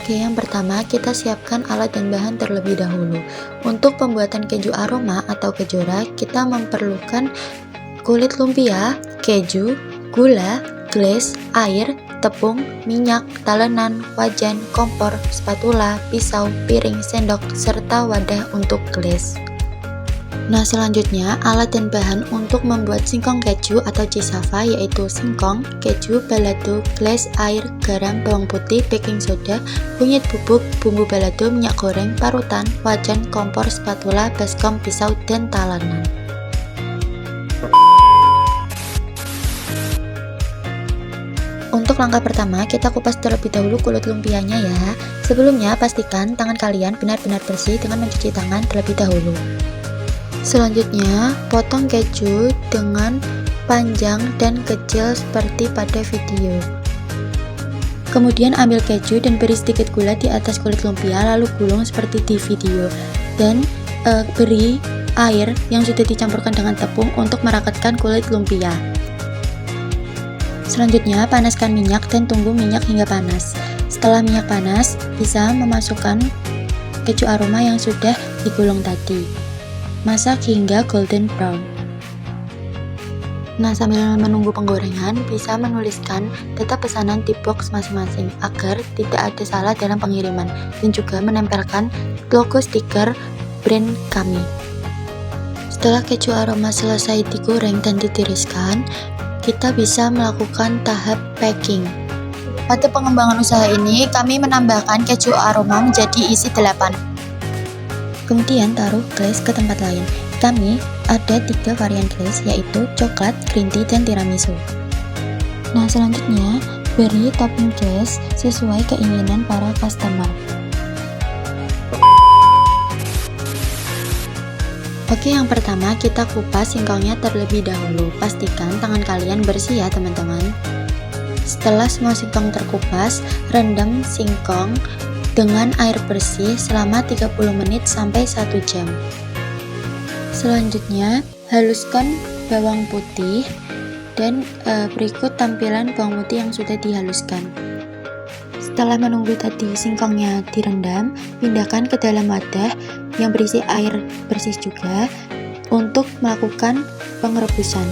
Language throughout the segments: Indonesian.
Oke, yang pertama kita siapkan alat dan bahan terlebih dahulu. Untuk pembuatan keju aroma atau kejora, kita memerlukan kulit lumpia, keju, gula, glaze, air, tepung, minyak, talenan, wajan, kompor, spatula, pisau, piring, sendok, serta wadah untuk glaze. Nah, selanjutnya alat dan bahan untuk membuat singkong keju atau cassava yaitu singkong, keju, balado, glaze, air, garam, bawang putih, baking soda, kunyit bubuk, bumbu balado, minyak goreng, parutan, wajan, kompor, spatula, baskom, pisau, dan talenan. Untuk langkah pertama, kita kupas terlebih dahulu kulit lumpianya ya. Sebelumnya, pastikan tangan kalian benar-benar bersih dengan mencuci tangan terlebih dahulu. Selanjutnya, potong keju dengan panjang dan kecil seperti pada video. Kemudian ambil keju dan beri sedikit gula di atas kulit lumpia, lalu gulung seperti di video. Dan beri air yang sudah dicampurkan dengan tepung untuk merakatkan kulit lumpia. Selanjutnya, panaskan minyak dan tunggu minyak hingga panas. Setelah minyak panas, bisa memasukkan keju aroma yang sudah digulung tadi. Masak hingga golden brown. Nah, sambil menunggu penggorengan, bisa menuliskan data pesanan di box masing-masing agar tidak ada salah dalam pengiriman, dan juga menempelkan logo stiker brand kami. Setelah keju aroma selesai digoreng dan ditiriskan, kita bisa melakukan tahap packing. Pada pengembangan usaha ini, kami menambahkan keju aroma menjadi isi 8. Kemudian taruh glaze ke tempat lain. Kami ada 3 varian glaze, yaitu coklat, green tea, dan tiramisu. Nah, selanjutnya beri topping glaze sesuai keinginan para customer. Oke, yang pertama kita kupas singkongnya terlebih dahulu. Pastikan tangan kalian bersih ya teman-teman. Setelah semua singkong terkupas, rendam singkong dengan air bersih selama 30 menit sampai 1 jam. Selanjutnya, haluskan bawang putih dan berikut tampilan bawang putih yang sudah dihaluskan. Setelah menunggu tadi singkongnya direndam, pindahkan ke dalam wadah yang berisi air bersih juga untuk melakukan pengerebusan.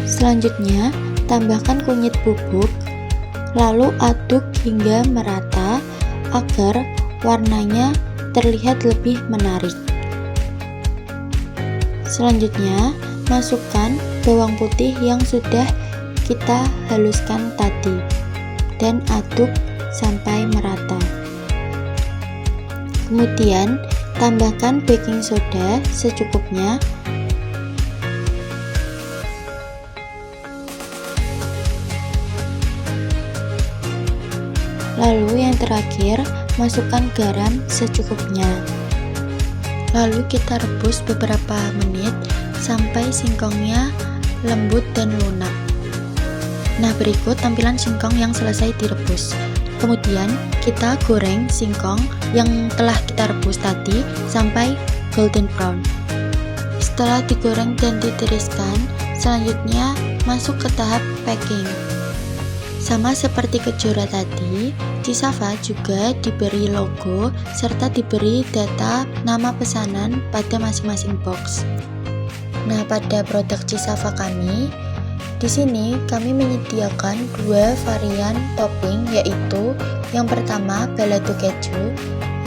Selanjutnya, tambahkan kunyit bubuk, lalu aduk hingga merata agar warnanya terlihat lebih menarik. Selanjutnya, masukkan bawang putih yang sudah kita haluskan tadi dan aduk sampai merata. Kemudian, tambahkan baking soda secukupnya. Lalu yang terakhir, masukkan garam secukupnya. Lalu kita rebus beberapa menit sampai singkongnya lembut dan lunak. Nah, berikut tampilan singkong yang selesai direbus. Kemudian kita goreng singkong yang telah kita rebus tadi sampai golden brown. Setelah digoreng dan ditiriskan, selanjutnya masuk ke tahap packing. Sama seperti kejora tadi, cassava juga diberi logo serta diberi data nama pesanan pada masing-masing box. Nah, pada produk cassava kami, di sini kami menyediakan 2 varian topping, yaitu yang pertama balado keju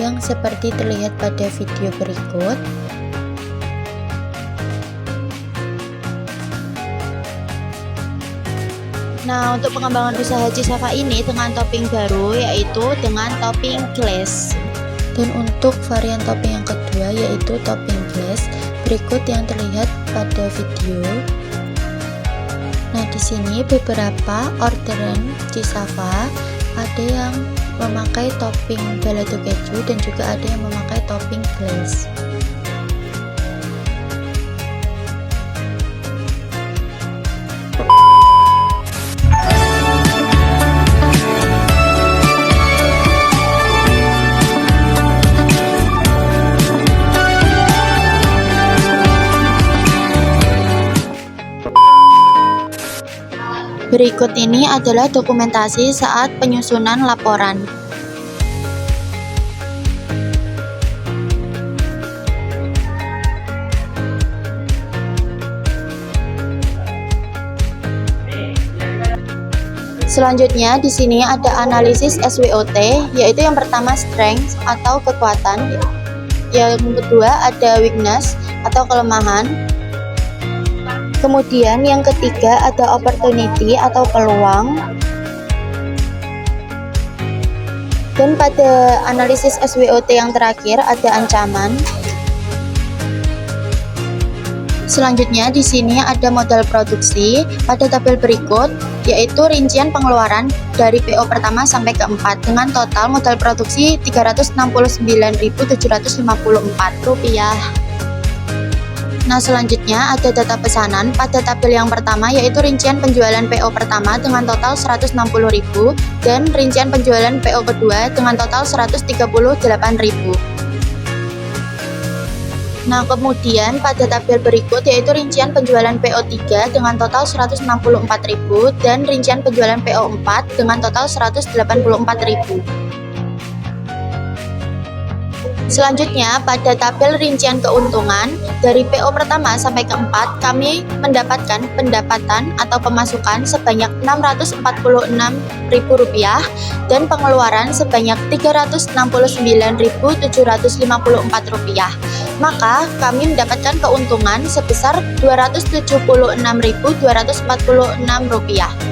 yang seperti terlihat pada video berikut. Nah, untuk pengembangan usaha cassava ini dengan topping baru, yaitu dengan topping glaze. Dan untuk varian topping yang kedua, yaitu topping glaze berikut yang terlihat pada video. Nah, di sini beberapa orderan cassava ada yang memakai topping balado keju dan juga ada yang memakai topping glaze. Berikut ini adalah dokumentasi saat penyusunan laporan. Selanjutnya di sini ada analisis SWOT, yaitu yang pertama strength atau kekuatan, yang kedua ada weakness atau kelemahan, kemudian yang ketiga ada opportunity atau peluang, dan pada analisis SWOT yang terakhir ada ancaman. Selanjutnya di sini ada modal produksi pada tabel berikut, yaitu rincian pengeluaran dari PO pertama sampai keempat dengan total modal produksi Rp369.754. Nah, selanjutnya ada data pesanan pada tabel yang pertama, yaitu rincian penjualan PO pertama dengan total Rp160.000 dan rincian penjualan PO kedua dengan total Rp138.000. Nah, kemudian pada tabel berikut yaitu rincian penjualan PO3 dengan total Rp164.000 dan rincian penjualan PO4 dengan total Rp184.000. Selanjutnya, pada tabel rincian keuntungan dari PO pertama sampai keempat, kami mendapatkan pendapatan atau pemasukan sebanyak Rp646.000 dan pengeluaran sebanyak Rp369.754. Maka, kami mendapatkan keuntungan sebesar Rp276.246.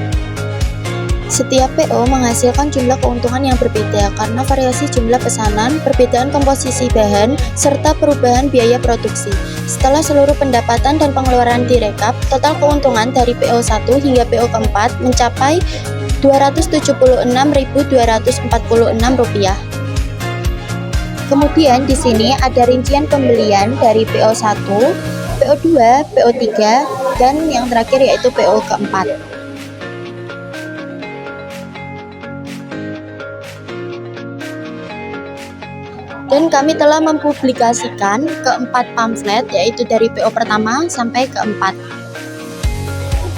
Setiap PO menghasilkan jumlah keuntungan yang berbeda karena variasi jumlah pesanan, perbedaan komposisi bahan, serta perubahan biaya produksi. Setelah seluruh pendapatan dan pengeluaran direkap, total keuntungan dari PO1 hingga PO keempat mencapai Rp276.246. Kemudian di sini ada rincian pembelian dari PO1, PO2, PO3, dan yang terakhir yaitu PO keempat. Dan kami telah mempublikasikan keempat pamflet, yaitu dari PO pertama sampai keempat.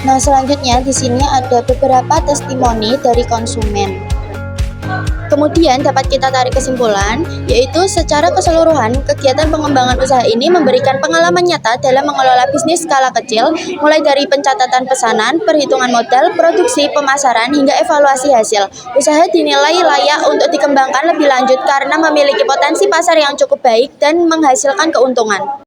Nah, selanjutnya di sini ada beberapa testimoni dari konsumen. Kemudian dapat kita tarik kesimpulan, yaitu secara keseluruhan kegiatan pengembangan usaha ini memberikan pengalaman nyata dalam mengelola bisnis skala kecil, mulai dari pencatatan pesanan, perhitungan modal, produksi, pemasaran, hingga evaluasi hasil. Usaha dinilai layak untuk dikembangkan lebih lanjut karena memiliki potensi pasar yang cukup baik dan menghasilkan keuntungan.